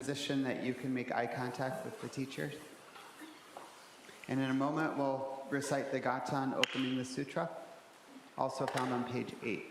Position that you can make eye contact with the teacher. And in a moment, we'll recite the Gatan opening the sutra, also found on page 8.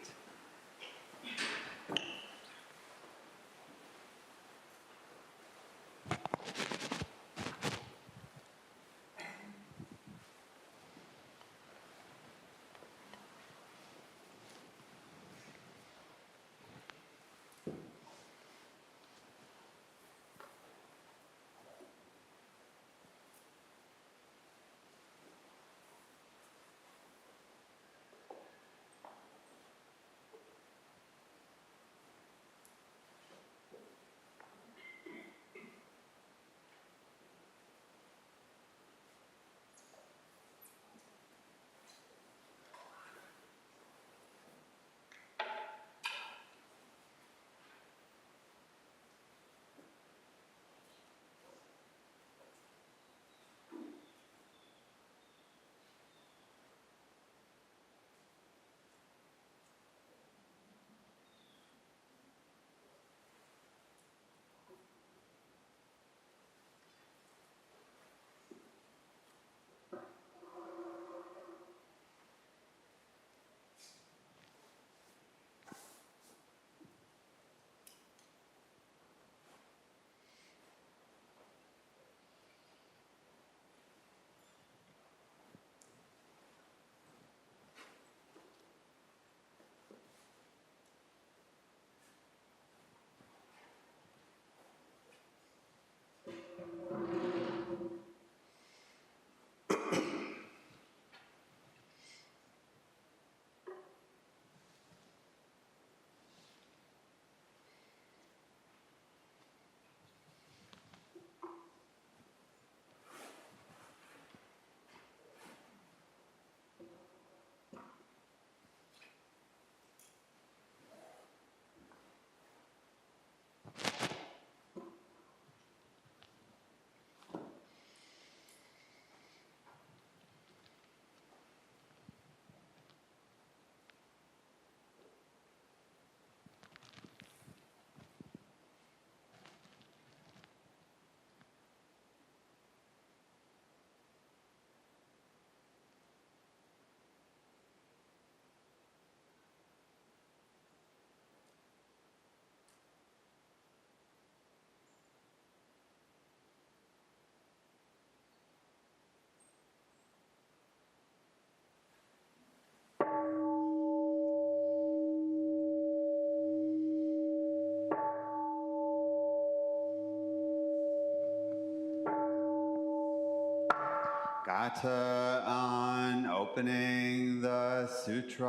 Gata on opening the sutra.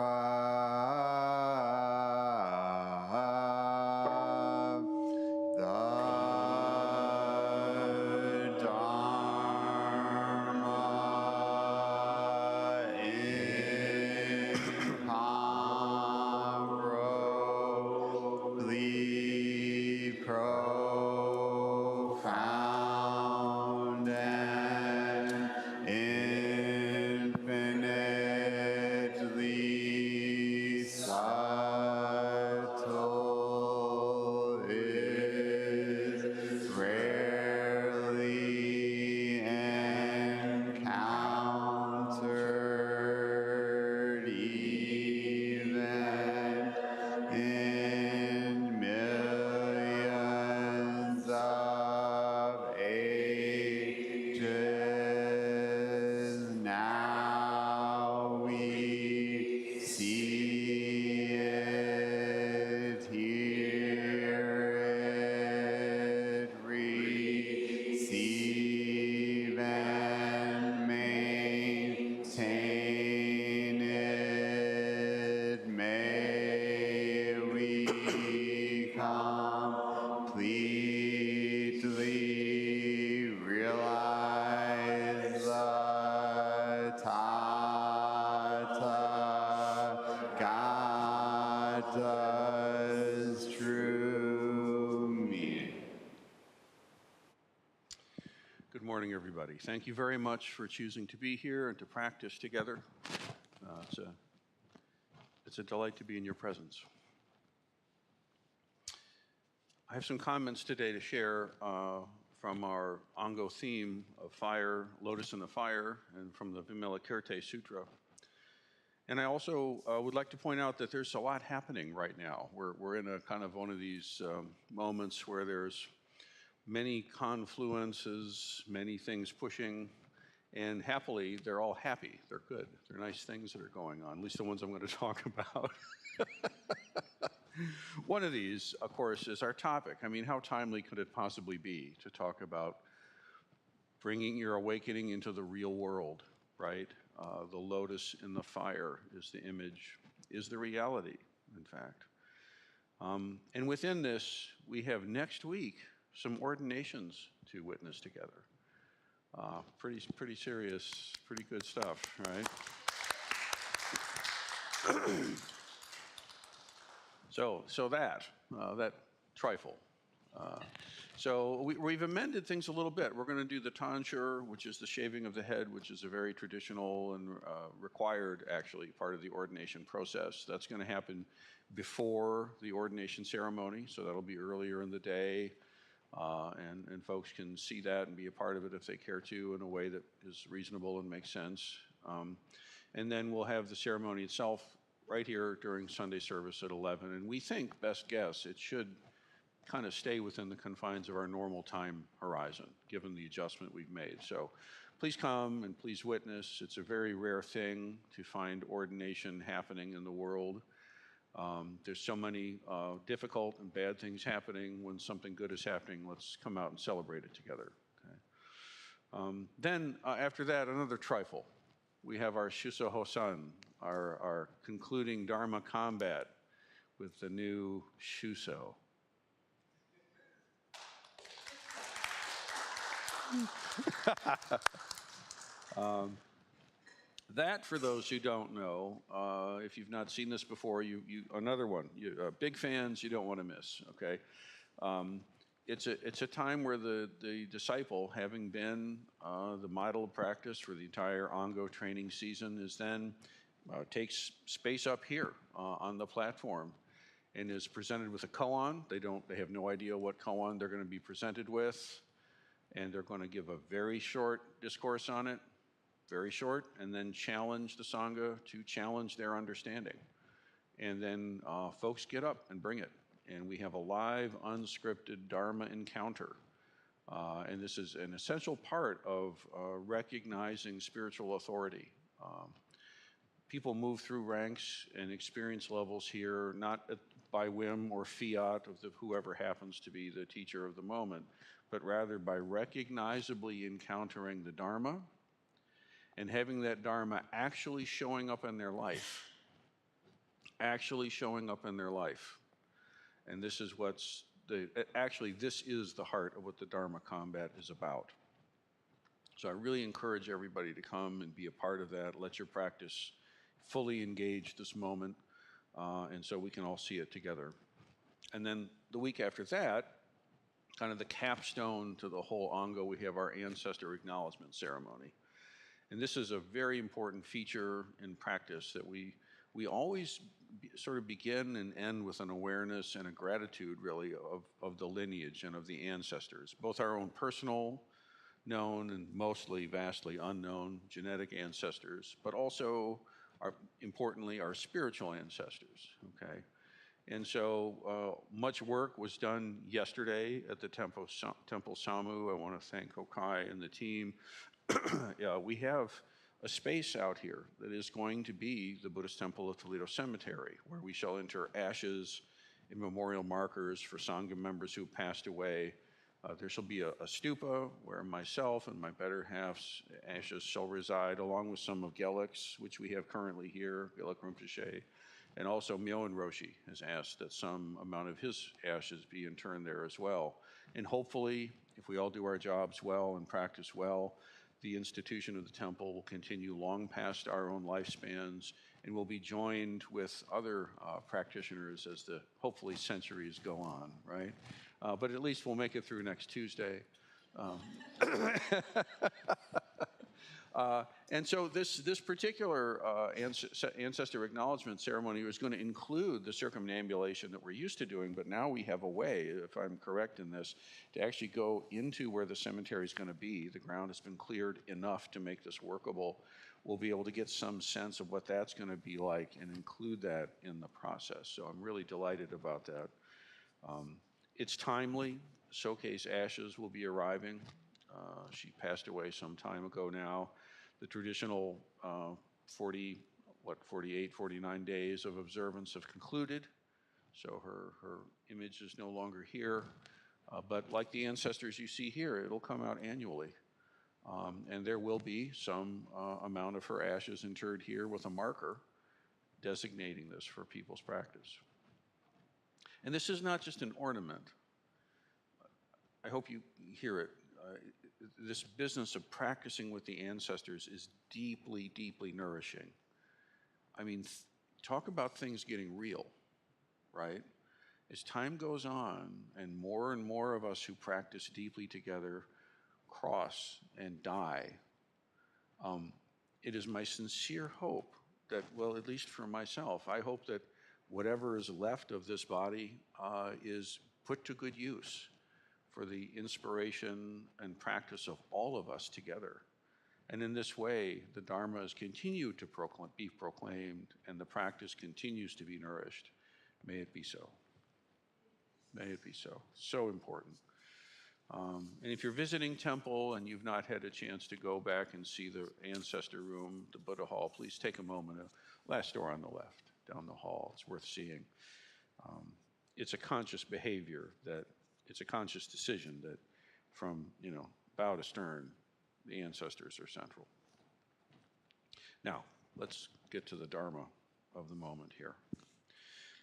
The Dharma incomparably profound and infinitely subtle is rarely encountered even in millions of ages. Now we see it, hear it, receive and maintain it. May we completely realize the Tathagata's true meaning. Good morning, everybody. Thank you very much for choosing to be here and to practice together. It's a delight to be in your presence. I have some comments today to share from our Ango theme of fire, Lotus in the Fire, and from the Vimalakirti Sutra. And I also would like to point out that there's a lot happening right now. We're in a kind of one of these moments where there's many confluences, many things pushing, and happily, they're all happy. They're good. They're nice things that are going on, at least the ones I'm going to talk about. One of these, of course, is our topic. I mean, how timely could it possibly be to talk about bringing your awakening into the real world, right? The lotus in the fire is the image, is the reality, in fact. And within this, we have next week some ordinations to witness together. Pretty serious, pretty good stuff, right? So that trifle. So we've amended things a little bit. We're going to do the tonsure, which is the shaving of the head, which is a very traditional and required, actually, part of the ordination process. That's going to happen before the ordination ceremony, so that'll be earlier in the day, and folks can see that and be a part of it if they care to in a way that is reasonable and makes sense. And then we'll have the ceremony itself right here during Sunday service at 11, and we think, best guess, it should kind of stay within the confines of our normal time horizon, given the adjustment we've made. So please come and please witness. It's a very rare thing to find ordination happening in the world. There's so many difficult and bad things happening. When something good is happening, let's come out and celebrate it together. Okay? Then after that, another trifle. We have our Shuso Hosan, our concluding Dharma combat with the new Shuso. That, for those who don't know, if you've not seen this before, another one. Big fans, you don't want to miss. Okay, it's a time where the disciple, having been the model of practice for the entire Ango training season, is then takes space up here on the platform and is presented with a koan. They have no idea what koan they're going to be presented with. And they're going to give a very short discourse on it, very short, and then challenge the Sangha to challenge their understanding. And then folks get up and bring it. And we have a live, unscripted Dharma encounter. And this is an essential part of recognizing spiritual authority. People move through ranks and experience levels here, not by whim or fiat of whoever happens to be the teacher of the moment, but rather by recognizably encountering the Dharma and having that Dharma actually showing up in their life. Actually showing up in their life. And this is this is the heart of what the Dharma combat is about. So I really encourage everybody to come and be a part of that. Let your practice fully engage this moment, and so we can all see it together. And then the week after that, kind of the capstone to the whole Ango, we have our ancestor acknowledgement ceremony. And this is a very important feature in practice that we always sort of begin and end with an awareness and a gratitude, really, of the lineage and of the ancestors, both our own personal, known, and mostly vastly unknown genetic ancestors, but also, importantly, our spiritual ancestors, okay? And so much work was done yesterday at the Temple Samu. I want to thank Hokai and the team. We have a space out here that is going to be the Buddhist Temple of Toledo Cemetery, where we shall enter ashes and memorial markers for Sangha members who passed away. There shall be a stupa where myself and my better half's ashes shall reside, along with some of Gelik's, which we have currently here, Gelik Rinpoche. And also Myoen Roshi has asked that some amount of his ashes be interned there as well. And hopefully, if we all do our jobs well and practice well, the institution of the temple will continue long past our own lifespans and will be joined with other practitioners as the, hopefully, centuries go on, right? But at least we'll make it through next Tuesday. And so this particular ancestor acknowledgement ceremony was going to include the circumambulation that we're used to doing, but now we have a way, if I'm correct in this, to actually go into where the cemetery is going to be. The ground has been cleared enough to make this workable. We'll be able to get some sense of what that's going to be like and include that in the process. So I'm really delighted about that. It's timely. Soke's ashes will be arriving. She passed away some time ago now. The traditional 48, 49 days of observance have concluded. So her image is no longer here. But like the ancestors you see here, it'll come out annually. And there will be some amount of her ashes interred here with a marker designating this for people's practice. And this is not just an ornament. I hope you hear it. This business of practicing with the ancestors is deeply, deeply nourishing. I mean, talk about things getting real, right? As time goes on and more of us who practice deeply together cross and die, it is my sincere hope that, well, at least for myself, I hope that whatever is left of this body is put to good use for the inspiration and practice of all of us together. And in this way, the Dharma has continued to be proclaimed, and the practice continues to be nourished. May it be so. May it be so. So important. And if you're visiting temple and you've not had a chance to go back and see the ancestor room, the Buddha hall, please take a moment. Last door on the left, down the hall. It's worth seeing. It's a conscious behavior it's a conscious decision that from, bow to stern, the ancestors are central. Now, let's get to the Dharma of the moment here.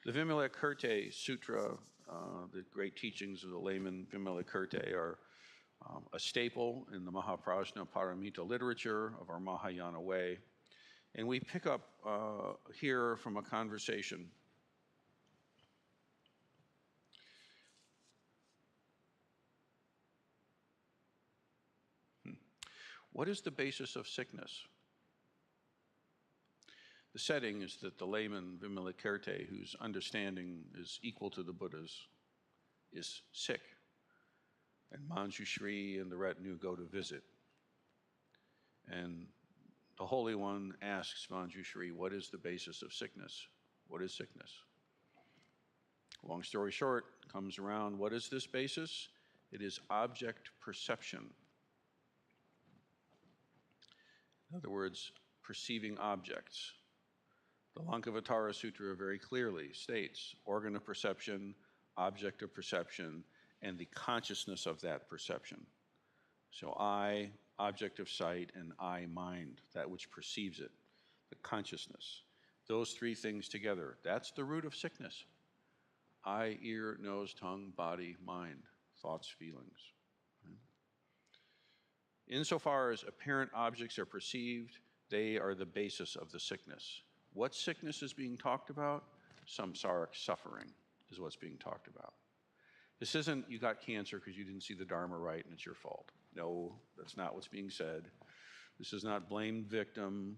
The Vimalakirti Sutra, the great teachings of the layman Vimalakirti, are a staple in the Mahaprajna Paramita literature of our Mahayana way. And we pick up here from a conversation What is the basis of sickness? The setting is that the layman Vimalakirti, whose understanding is equal to the Buddha's, is sick. And Manjushri and the retinue go to visit. And the Holy One asks Manjushri, what is the basis of sickness? What is sickness? Long story short, comes around, what is this basis? It is object perception. In other words, perceiving objects. The Lankavatara Sutra very clearly states organ of perception, object of perception, and the consciousness of that perception. So I, object of sight, and I, mind, that which perceives it, the consciousness. Those three things together, that's the root of sickness. Eye, ear, nose, tongue, body, mind, thoughts, feelings. Insofar as apparent objects are perceived, they are the basis of the sickness. What sickness is being talked about? Samsaric suffering is what's being talked about. This isn't you got cancer because you didn't see the Dharma right and it's your fault. No, that's not what's being said. This is not blame victim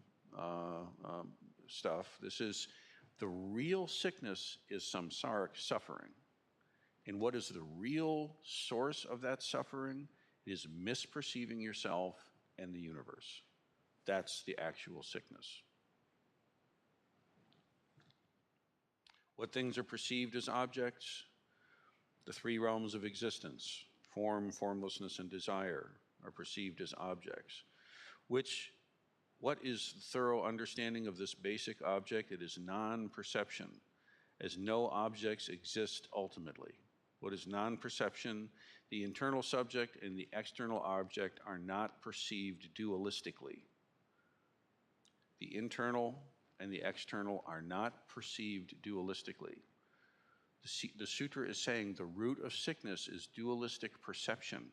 stuff. This is the real sickness is samsaric suffering. And what is the real source of that suffering? It is misperceiving yourself and the universe. That's the actual sickness. What things are perceived as objects? The three realms of existence, form, formlessness, and desire, are perceived as objects. What is the thorough understanding of this basic object? It is non-perception, as no objects exist ultimately. What is non-perception? The internal subject and the external object are not perceived dualistically. The internal and the external are not perceived dualistically. The sutra is saying the root of sickness is dualistic perception.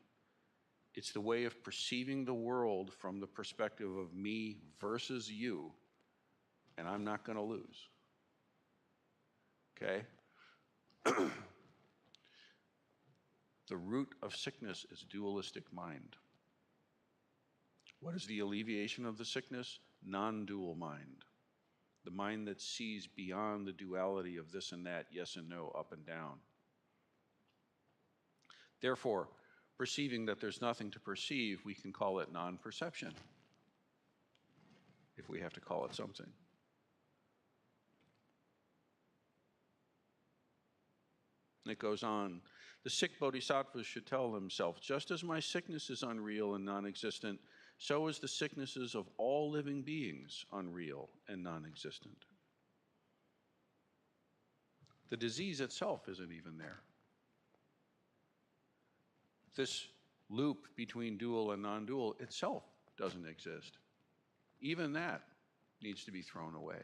It's the way of perceiving the world from the perspective of me versus you, and I'm not going to lose. Okay? The root of sickness is dualistic mind. What is the alleviation of the sickness? Non-dual mind. The mind that sees beyond the duality of this and that, yes and no, up and down. Therefore, perceiving that there's nothing to perceive, we can call it non-perception, if we have to call it something. It goes on. The sick bodhisattvas should tell themselves, just as my sickness is unreal and non-existent, so is the sicknesses of all living beings unreal and non-existent. The disease itself isn't even there. This loop between dual and non-dual itself doesn't exist. Even that needs to be thrown away.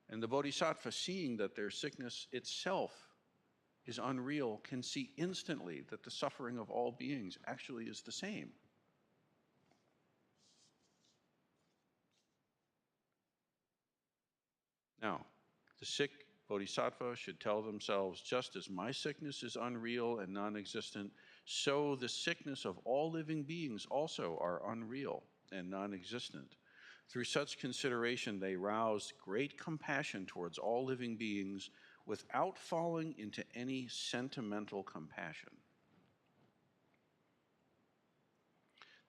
And the bodhisattva, seeing that their sickness itself is unreal, can see instantly that the suffering of all beings actually is the same. Now, the sick bodhisattva should tell themselves, just as my sickness is unreal and non-existent, so the sickness of all living beings also are unreal and non-existent. Through such consideration, they rouse great compassion towards all living beings without falling into any sentimental compassion.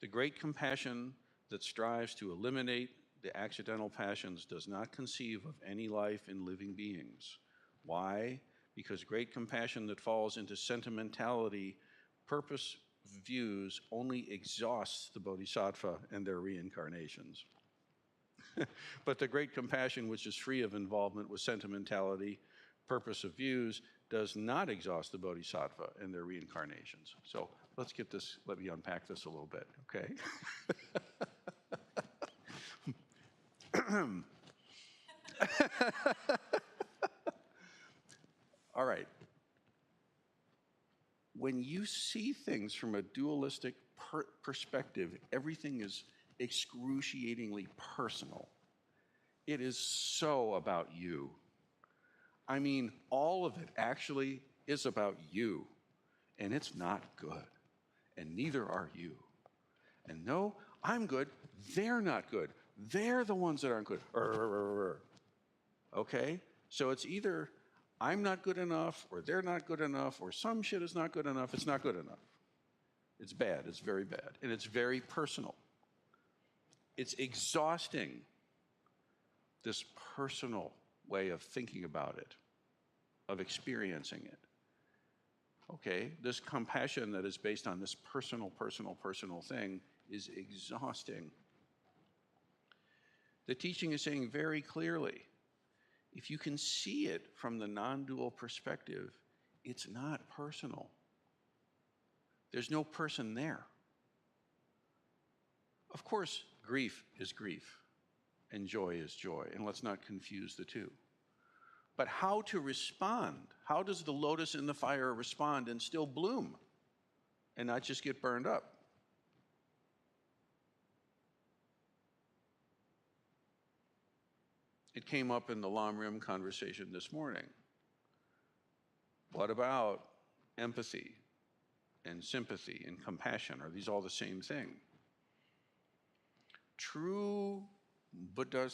The great compassion that strives to eliminate the accidental passions does not conceive of any life in living beings. Why? Because great compassion that falls into sentimentality, purpose views, only exhausts the bodhisattva and their reincarnations. But the great compassion, which is free of involvement with sentimentality, purpose of views, does not exhaust the bodhisattva and their reincarnations. So let me unpack this a little bit, okay? All right. When you see things from a dualistic perspective, everything is excruciatingly personal. It is so about you. I mean, all of it actually is about you, and it's not good, and neither are you. And no, I'm good, they're not good. They're the ones that aren't good. Okay? So it's either I'm not good enough, or they're not good enough, or some shit is not good enough. It's not good enough. It's bad. It's very bad. And it's very personal. It's exhausting, this personal way of thinking about it, of experiencing it. Okay? This compassion that is based on this personal thing is exhausting. The teaching is saying very clearly, if you can see it from the non-dual perspective, it's not personal. There's no person there. Of course, grief is grief, and joy is joy, and let's not confuse the two. But how to respond? How does the lotus in the fire respond and still bloom and not just get burned up? It came up in the Lam Rim conversation this morning. What about empathy and sympathy and compassion? Are these all the same thing? True Buddha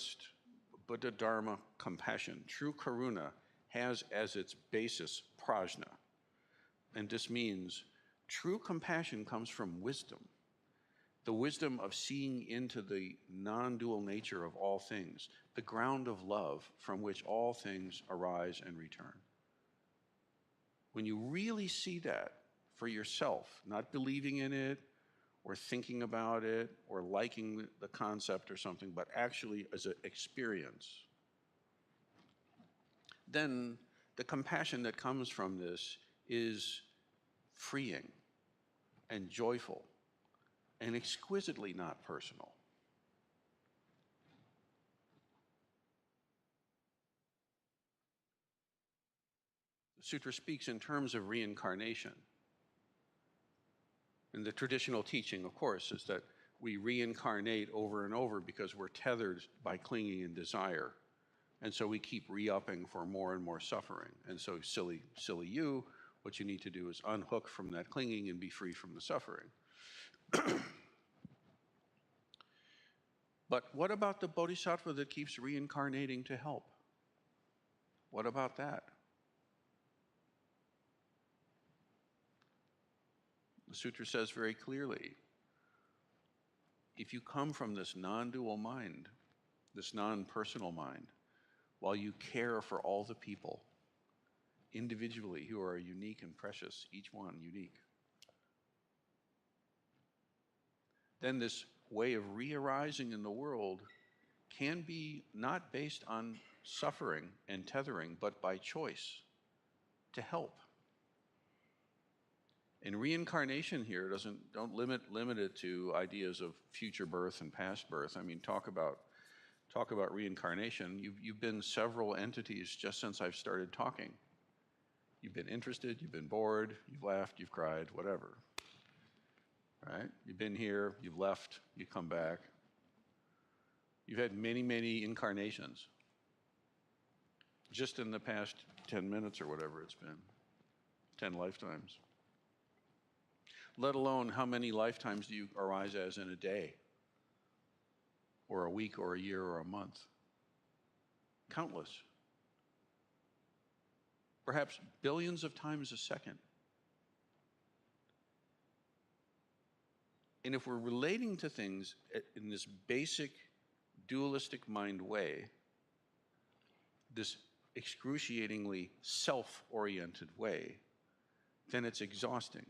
Dharma compassion, true karuna, has as its basis prajna. And this means true compassion comes from wisdom. The wisdom of seeing into the non-dual nature of all things, the ground of love from which all things arise and return. When you really see that for yourself, not believing in it or thinking about it or liking the concept or something, but actually as an experience, then the compassion that comes from this is freeing and joyful and exquisitely not personal. The sutra speaks in terms of reincarnation. And the traditional teaching, of course, is that we reincarnate over and over because we're tethered by clinging and desire. And so we keep re-upping for more and more suffering. And so silly you, what you need to do is unhook from that clinging and be free from the suffering. But what about the bodhisattva that keeps reincarnating to help? What about that? The sutra says very clearly, if you come from this non-dual mind, this non-personal mind, while you care for all the people individually who are unique and precious, each one unique, then this way of re-arising in the world can be not based on suffering and tethering, but by choice to help. And reincarnation here don't limit it to ideas of future birth and past birth. I mean, talk about reincarnation. You've been several entities just since I've started talking. You've been interested, you've been bored, you've laughed, you've cried, whatever. Right? You've been here, you've left, you come back. You've had many, many incarnations just in the past 10 minutes or whatever it's been, 10 lifetimes. Let alone how many lifetimes do you arise as in a day, or a week, or a year, or a month? Countless. Perhaps billions of times a second. And if we're relating to things in this basic dualistic mind way, this excruciatingly self-oriented way, then it's exhausting.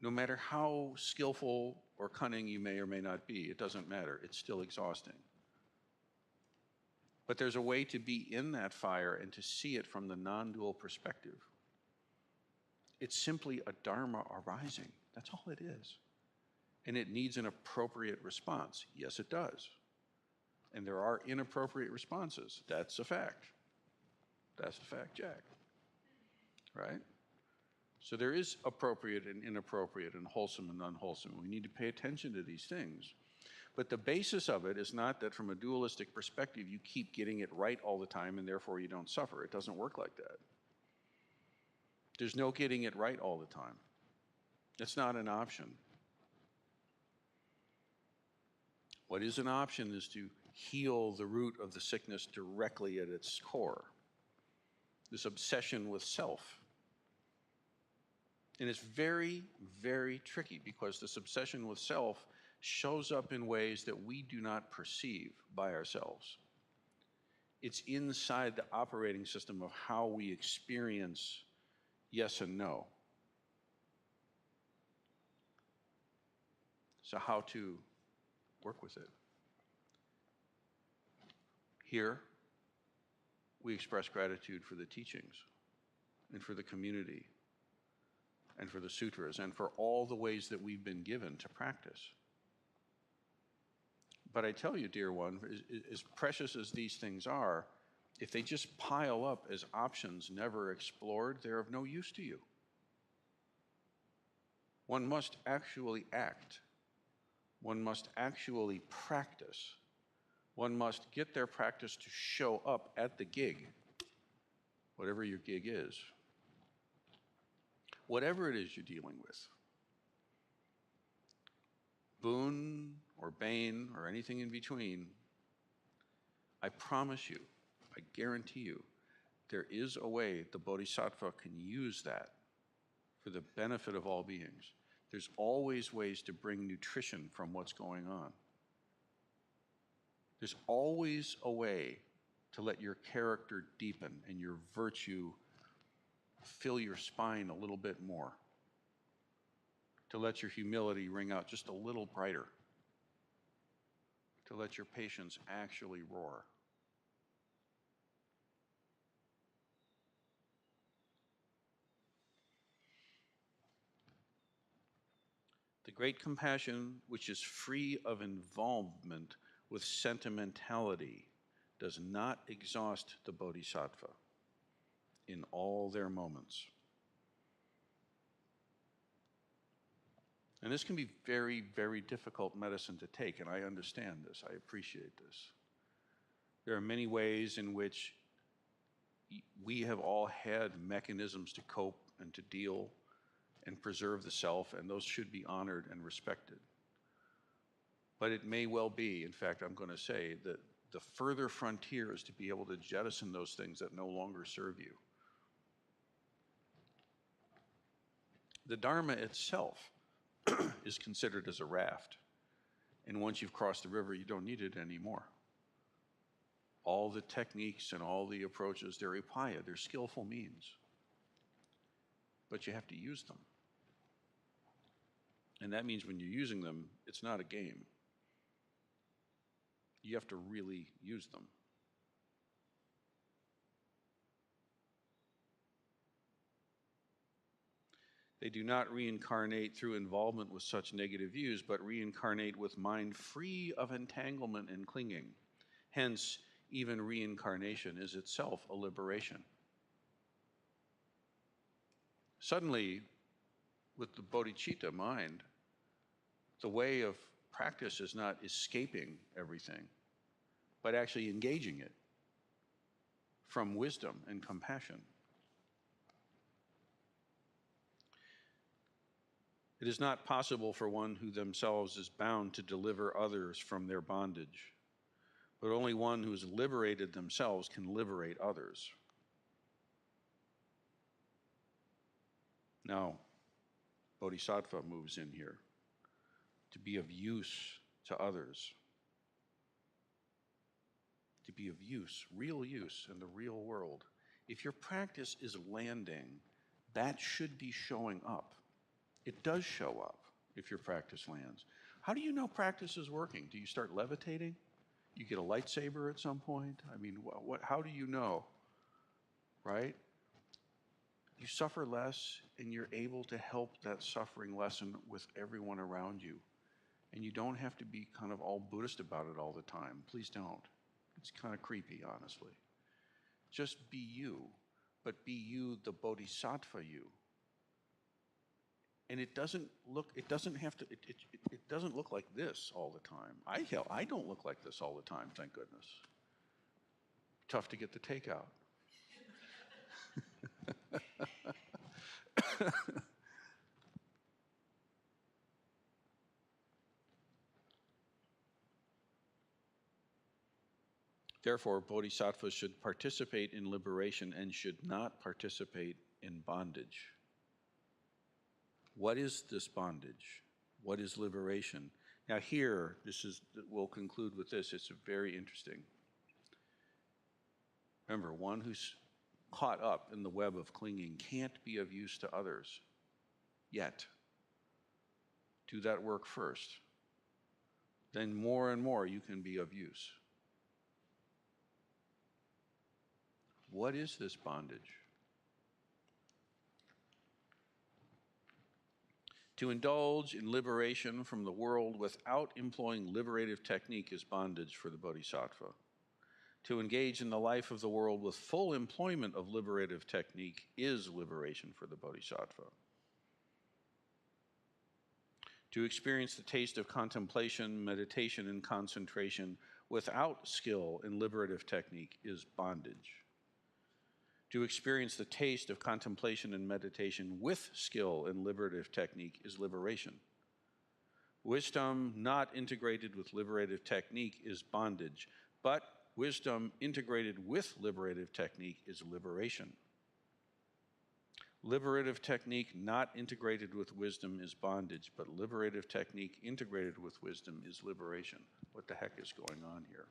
No matter how skillful or cunning you may or may not be, it doesn't matter. It's still exhausting. But there's a way to be in that fire and to see it from the non-dual perspective. It's simply a dharma arising. That's all it is. And it needs an appropriate response. Yes, it does. And there are inappropriate responses. That's a fact. That's a fact, Jack. Right? So there is appropriate and inappropriate and wholesome and unwholesome. We need to pay attention to these things. But the basis of it is not that from a dualistic perspective you keep getting it right all the time and therefore you don't suffer. It doesn't work like that. There's no getting it right all the time. It's not an option. What is an option is to heal the root of the sickness directly at its core. This obsession with self. And it's very, very tricky because this obsession with self shows up in ways that we do not perceive by ourselves. It's inside the operating system of how we experience yes and no. So how to work with it? Here, we express gratitude for the teachings and for the community and for the sutras and for all the ways that we've been given to practice. But I tell you, dear one, as precious as these things are, if they just pile up as options never explored, they're of no use to you. One must actually act. One must actually practice. One must get their practice to show up at the gig, whatever your gig is. Whatever it is you're dealing with. Boon or bane or anything in between, I promise you, I guarantee you, there is a way the Bodhisattva can use that for the benefit of all beings. There's always ways to bring nutrition from what's going on. There's always a way to let your character deepen and your virtue fill your spine a little bit more. To let your humility ring out just a little brighter. To let your patience actually roar. The great compassion, which is free of involvement with sentimentality, does not exhaust the Bodhisattva in all their moments. And this can be very, very difficult medicine to take, and I understand this. I appreciate this. There are many ways in which we have all had mechanisms to cope and to deal and preserve the self, and those should be honored and respected. But it may well be, in fact, I'm going to say that the further frontier is to be able to jettison those things that no longer serve you. The Dharma itself is considered as a raft. And once you've crossed the river, you don't need it anymore. All the techniques and all the approaches, they're upaya, they're skillful means. But you have to use them. And that means when you're using them, it's not a game. You have to really use them. They do not reincarnate through involvement with such negative views, but reincarnate with mind free of entanglement and clinging. Hence, even reincarnation is itself a liberation. Suddenly, with the bodhicitta mind, the way of practice is not escaping everything, but actually engaging it from wisdom and compassion. It is not possible for one who themselves is bound to deliver others from their bondage, but only one who has liberated themselves can liberate others. Now, Bodhisattva moves in here to be of use to others, to be of use, real use in the real world. If your practice is landing, that should be showing up. It does show up if your practice lands. How do you know practice is working? Do you start levitating? You get a lightsaber at some point? I mean, how do you know, right? You suffer less and you're able to help that suffering lessen with everyone around you. And you don't have to be kind of all Buddhist about it all the time. Please don't. It's kind of creepy, honestly. Just be you, but be you, the bodhisattva you. And it doesn't look like this all the time. I don't look like this all the time, thank goodness. Tough to get the takeout. Therefore, bodhisattvas should participate in liberation and should not participate in bondage. What is this bondage? What is liberation? Now here, we'll conclude with this. It's very interesting. Remember, one who's caught up in the web of clinging can't be of use to others yet. Do that work first. Then more and more you can be of use. What is this bondage? To indulge in liberation from the world without employing liberative technique is bondage for the bodhisattva. To engage in the life of the world with full employment of liberative technique is liberation for the bodhisattva. To experience the taste of contemplation, meditation, and concentration without skill in liberative technique is bondage. To experience the taste of contemplation and meditation with skill in liberative technique is liberation. Wisdom not integrated with liberative technique is bondage, but wisdom integrated with liberative technique is liberation. Liberative technique not integrated with wisdom is bondage, but liberative technique integrated with wisdom is liberation. What the heck is going on here?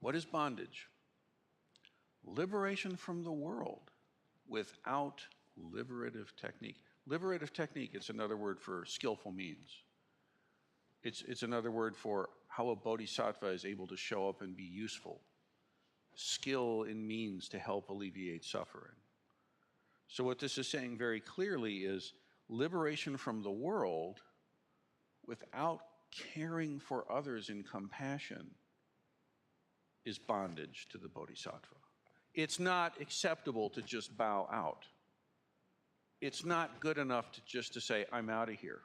What is bondage? Liberation from the world without liberative technique. Liberative technique, it's another word for skillful means. It's another word for how a bodhisattva is able to show up and be useful. Skill in means to help alleviate suffering. So what this is saying very clearly is liberation from the world without caring for others in compassion is bondage to the bodhisattva. It's not acceptable to just bow out. It's not good enough to say, I'm out of here.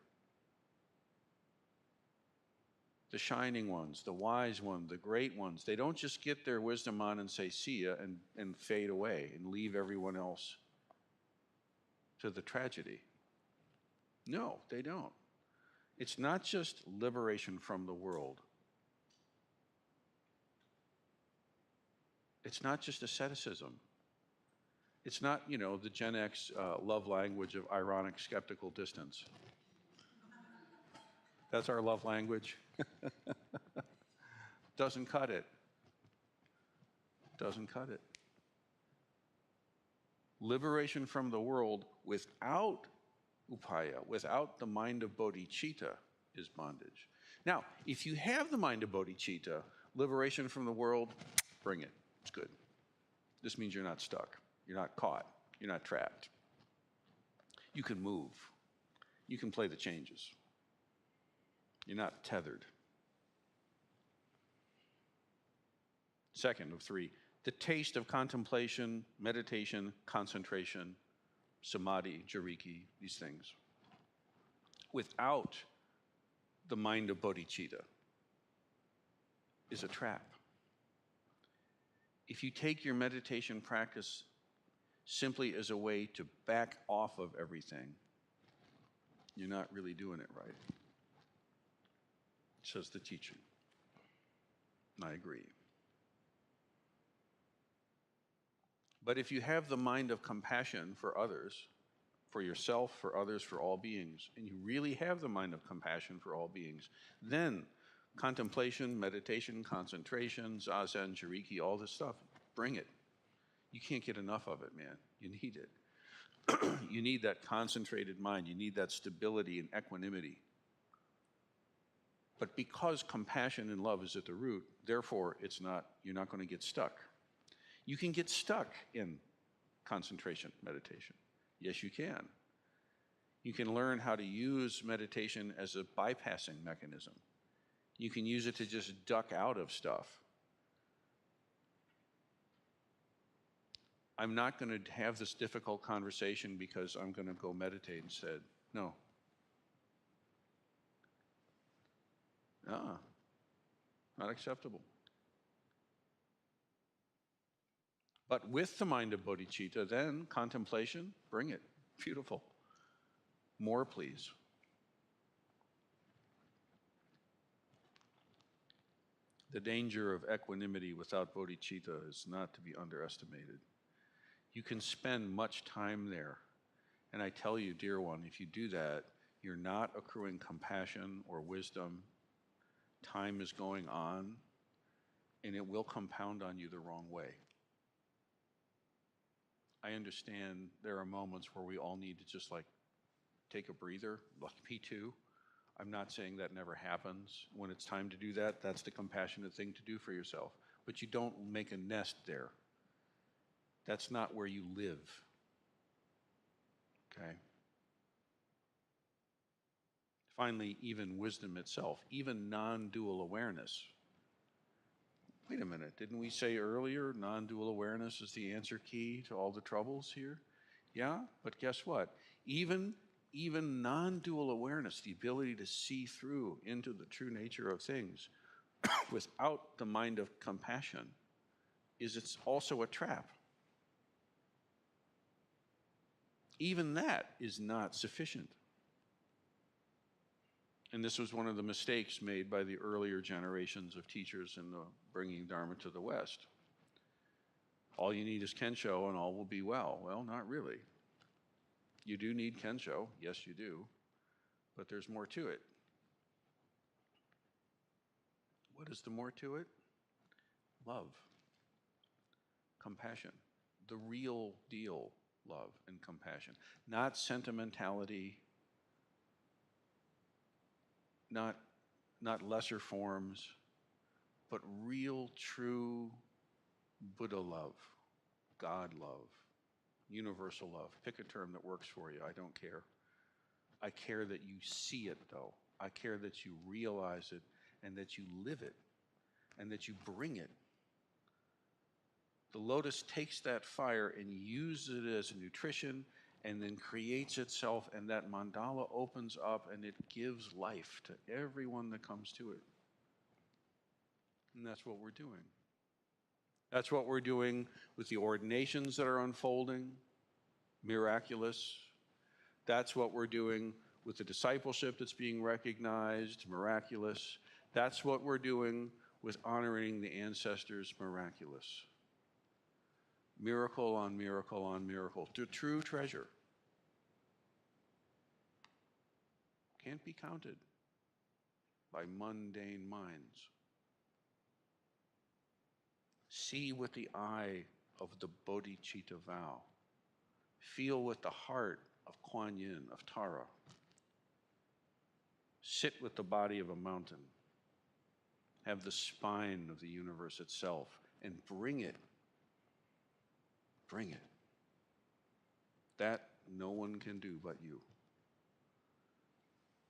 The shining ones, the wise ones, the great ones, they don't just get their wisdom on and say, see ya, and fade away and leave everyone else to the tragedy. No, they don't. It's not just liberation from the world. It's not just asceticism. It's not, the Gen X love language of ironic, skeptical distance. That's our love language. Doesn't cut it. Doesn't cut it. Liberation from the world without upaya, without the mind of bodhicitta, is bondage. Now, if you have the mind of bodhicitta, liberation from the world, bring it. It's good. This means you're not stuck. You're not caught. You're not trapped. You can move. You can play the changes. You're not tethered. Second of three, the taste of contemplation, meditation, concentration, samadhi, jiriki, these things, without the mind of bodhicitta, is a trap. If you take your meditation practice simply as a way to back off of everything, you're not really doing it right, says the teaching. And I agree. But if you have the mind of compassion for others, for yourself, for others, for all beings, and you really have the mind of compassion for all beings, then contemplation, meditation, concentration, zazen, jiriki, all this stuff, bring it. You can't get enough of it, man. You need it. You need that concentrated mind. You need that stability and equanimity. But because compassion and love is at the root, therefore you're not going to get stuck. You can get stuck in concentration meditation. Yes, you can. You can learn how to use meditation as a bypassing mechanism. You can use it to just duck out of stuff. I'm not going to have this difficult conversation because I'm going to go meditate instead. No. Not acceptable. But with the mind of bodhicitta, then contemplation, bring it. Beautiful. More, please. The danger of equanimity without bodhicitta is not to be underestimated. You can spend much time there. And I tell you, dear one, if you do that, you're not accruing compassion or wisdom. Time is going on, and it will compound on you the wrong way. I understand there are moments where we all need to just take a breather, like me too. I'm not saying that never happens. When it's time to do that, that's the compassionate thing to do for yourself. But you don't make a nest there. That's not where you live. Okay? Finally, even wisdom itself, even non-dual awareness. Wait a minute, didn't we say earlier non-dual awareness is the answer key to all the troubles here? Yeah, but guess what? Even non-dual awareness, the ability to see through into the true nature of things without the mind of compassion, it's also a trap. Even that is not sufficient. And this was one of the mistakes made by the earlier generations of teachers in the bringing Dharma to the West. All you need is Kensho and all will be well. Well, not really. You do need Kensho, yes you do, but there's more to it. What is the more to it? Love, compassion, the real deal love and compassion, not sentimentality, not lesser forms, but real, true Buddha love, God love, universal love. Pick a term that works for you. I don't care. I care that you see it, though. I care that you realize it and that you live it and that you bring it. The lotus takes that fire and uses it as a nutrition and then creates itself, and that mandala opens up and it gives life to everyone that comes to it. And that's what we're doing. That's what we're doing with the ordinations that are unfolding, miraculous. That's what we're doing with the discipleship that's being recognized, miraculous. That's what we're doing with honoring the ancestors' miraculous. Miracle on miracle on miracle. The true treasure can't be counted by mundane minds. See with the eye of the bodhicitta vow. Feel with the heart of Kuan Yin, of Tara. Sit with the body of a mountain. Have the spine of the universe itself and bring it. Bring it. That no one can do but you.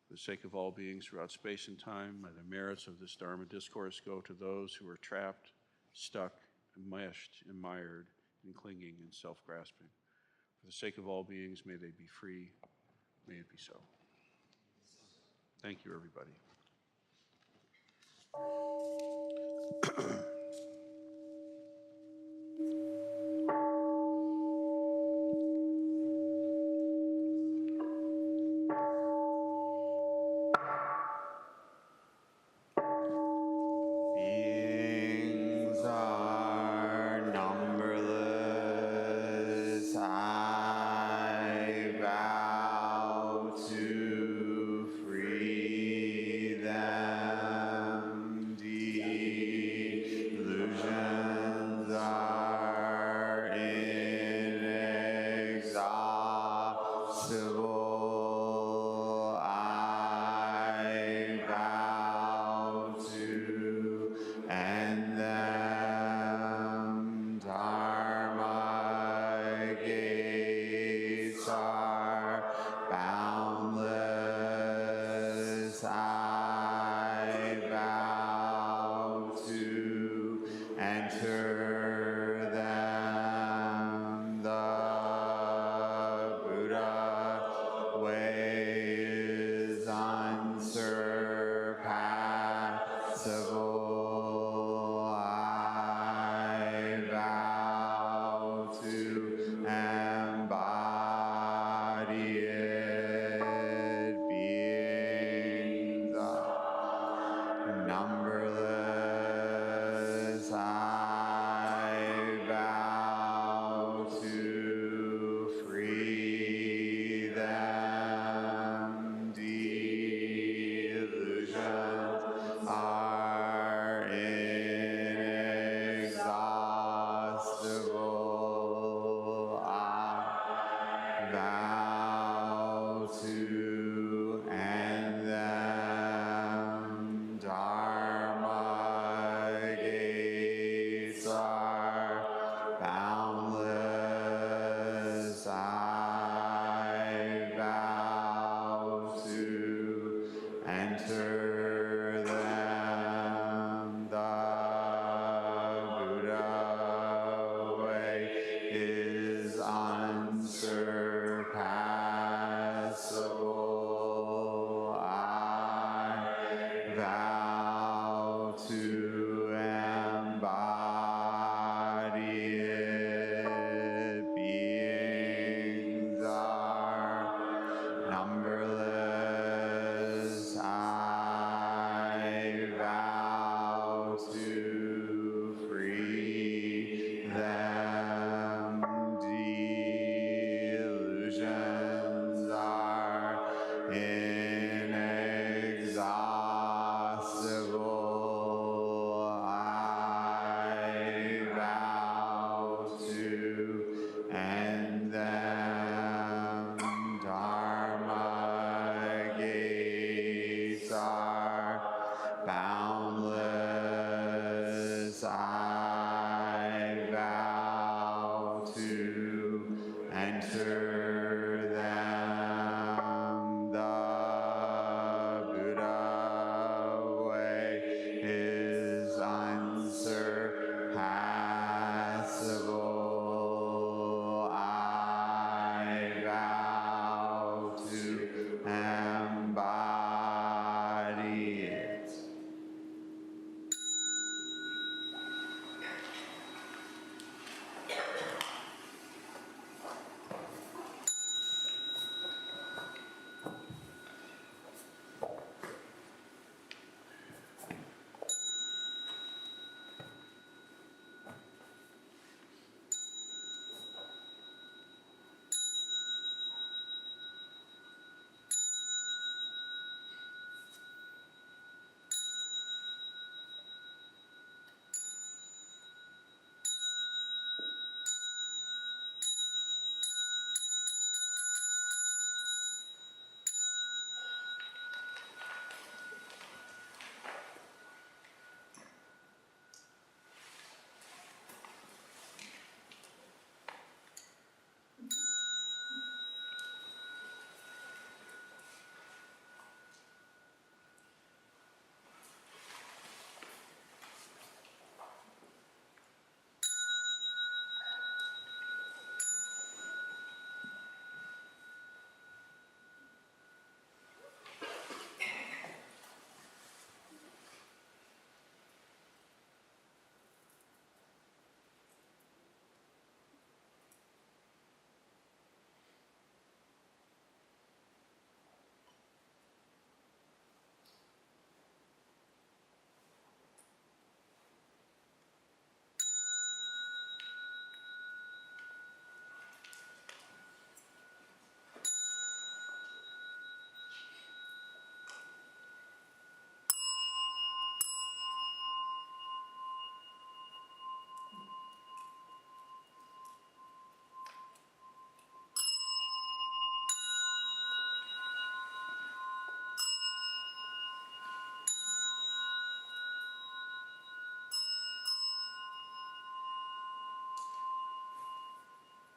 For the sake of all beings throughout space and time, may the merits of this Dharma discourse go to those who are trapped, stuck, enmeshed, mired, and clinging and self-grasping. For the sake of all beings, may they be free. May it be so. Thank you, everybody. Beings are numberless. I vow to free them. Delusions are inexhaustible. I vow to end them. Dharma gates are boundless. I vow to enter them. The Buddha way is unsurpassable. I vow to embody it. Beings are numberless. I vow to free them. Delusions are inexhaustible. I vow to end them. Dharma gates are boundless. I vow to enter them. The Buddha way is unsurpassable. I vow to embody it. Beings are numberless. I vow to free them. Delusions are inexhaustible. I vow to end them. Dharma gates are boundless. I vow to enter them. The Buddha way is unsurpassable. I vow to embody it.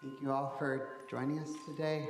Thank you all for joining us today.